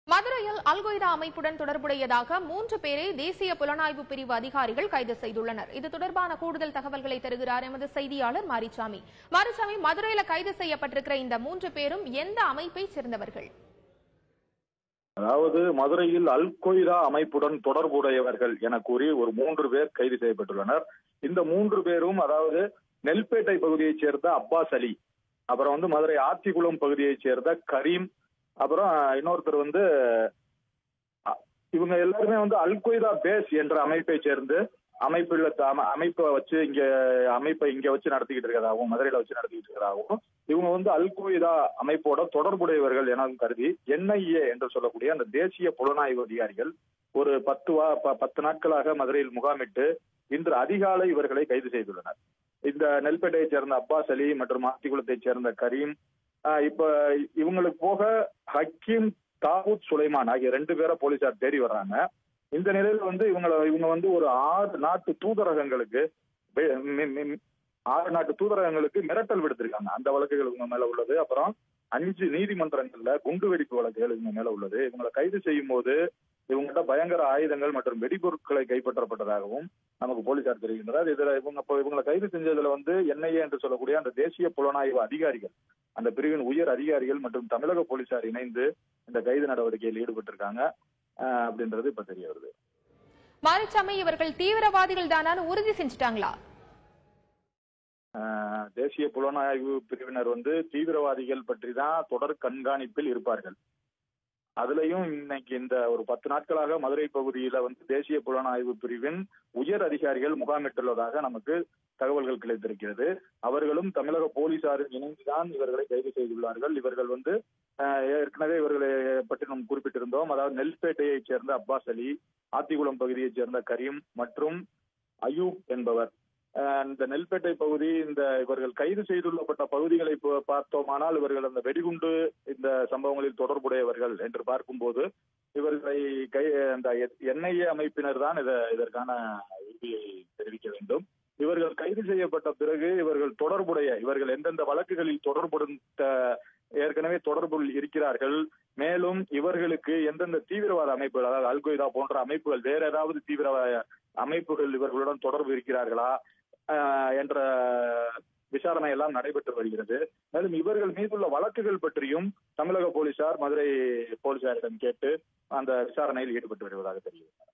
மதுரையில் அல்-கொய்தா அமைப்புடன் தொடர்புடையதாக 3 பேரை தேசிய புலனாய்வு பிரிவு அதிகாரிகள் கைது செய்துள்ளனர். இது தொடர்பான கூடுதல் தகவல்களை தருகிறார் எமது செய்தியாளர் மாரிசாமி. மதுரையில கைது செய்யப்பட்டிருக்கிற இந்த 3 பேரும் எந்த அமைப்பை சேர்ந்தவர்கள்? அதாவது மதுரையில் அல்-கொய்தா அமைப்புடன் தொடர்புடையவர்கள் என கூறி ஒரு 3 பேர் கைது செய்யப்பட்டுள்ளனர். இந்த 3 பேரும் அதாவது நெல்பேட்டை பகுதியைச் சேர்ந்த அப்பாஸ் அலி, அப்புறம் மதுரை ஆத்திக்குளம் பகுதியைச் சேர்ந்த கரீம், அப்புறம் இன்னொருத்தர் இவங்க எல்லாருமே அல்-கொய்தா பேஸ் என்ற அமைப்பை சேர்ந்து அமைப்பை வச்சு நடத்திக்கிட்டு இருக்கிறதாகவும், மதுரையில வச்சு நடத்திக்கிட்டு இருக்கிறதாகவும், இவங்க அல்-கொய்தா அமைப்போட தொடர்புடையவர்கள் என கருதி NIA என்று சொல்லக்கூடிய அந்த தேசிய புலனாய்வு அதிகாரிகள் ஒரு 10 நாட்களாக மதுரையில் முகாமிட்டு இன்று அதிகாலை இவர்களை கைது செய்துள்ளனர். இந்த நெல்பேட்டையை சேர்ந்த அப்பாஸ் அலி மற்றும் ஆத்திக்குளத்தை சேர்ந்த கரீம், இப்ப இவங்களுக்கு போக ஹக்கீம், தாவூத் சுலைமான் ஆகிய 2 பேரை போலீசார் தேடி வர்றாங்க. இந்த நிலையில இவங்க ஒரு 6 நாட்டு தூதரகங்களுக்கு மிரட்டல் விடுத்திருக்காங்க. அந்த வழக்குகள் இவங்க மேல உள்ளது. அப்புறம் 5 நீதிமன்றங்கள்ல குண்டு வெடிப்பு வழக்குகள் இவங்க மேல உள்ளது. இவங்களை கைது செய்யும் போது இவங்ககிட்ட பயங்கர ஆயுதங்கள் மற்றும் வெடிபொருட்களை கைப்பற்றப்பட்டதாகவும் நமக்கு போலீசார் தெரிவிக்கின்றனர். இதுல இவங்களை கைது செஞ்சதுல NIA என்று சொல்லக்கூடிய அந்த தேசிய புலனாய்வு அதிகாரிகள், அந்த பிரிவின் உயர் அதிகாரிகள் மற்றும் தமிழக போலீசார் இணைந்து இந்த கைது நடவடிக்கையில் ஈடுபட்டிருக்காங்க அப்படின்றது இப்ப தெரிய வருது. மாரிசாமி, இவர்கள் தீவிரவாதிகள் தானு உறுதி செஞ்சுட்டாங்களா? தேசிய புலனாய்வு பிரிவினர் தீவிரவாதிகள் பற்றி தான் தொடர் கண்காணிப்பில் இருப்பார்கள். அதுலயும் இன்னைக்கு இந்த ஒரு 10 நாட்களாக மதுரை பகுதியில தேசிய புலனாய்வு பிரிவின் உயர் அதிகாரிகள் முகாமிட்டுள்ளதாக நமக்கு தகவல்கள் கிடைத்திருக்கிறது. அவர்களும் தமிழக போலீசாரும் இணைந்துதான் இவர்களை கைது செய்துள்ளார்கள். இவர்கள் ஏற்கனவே இவர்களை பற்றி நாம் குறிப்பிட்டிருந்தோம். அதாவது நெல்பேட்டையைச் சேர்ந்த அப்பாஸ் அலி, ஆத்திக்குளம் பகுதியைச் சேர்ந்த கரீம் மற்றும் அயூப் என்பவர். இந்த நெல்பேட்டை பகுதி, இவர்கள் கைது செய்துள்ளப்பட்ட பகுதிகளை பார்த்தோமானால் இவர்கள் அந்த வெடிகுண்டு இந்த சம்பவங்களில் தொடர்புடையவர்கள் என்று பார்க்கும்போது இவர்களை அந்த NIA அமைப்பினர் தான் இதற்கான உறுதியை தெரிவிக்க வேண்டும். இவர்கள் கைது செய்யப்பட்ட பிறகு இவர்கள் எந்தெந்த வழக்குகளில் ஏற்கனவே தொடர்பில் இருக்கிறார்கள், மேலும் இவர்களுக்கு எந்தெந்த தீவிரவாத அமைப்புகள், அதாவது அல்-கொய்தா போன்ற அமைப்புகள், வேற ஏதாவது தீவிரவாத அமைப்புகள் இவர்களுடன் தொடர்பு இருக்கிறார்களா என்ற விசாரணை எல்லாம் நடைபெற்று வருகிறது. மேலும் இவர்கள் மீதுள்ள வழக்குகள் பற்றியும் தமிழக போலீசார் மதுரை போலீசாரிடம் கேட்டு அந்த விசாரணையில் ஈடுபட்டு வருவதாக தெரிகிறது.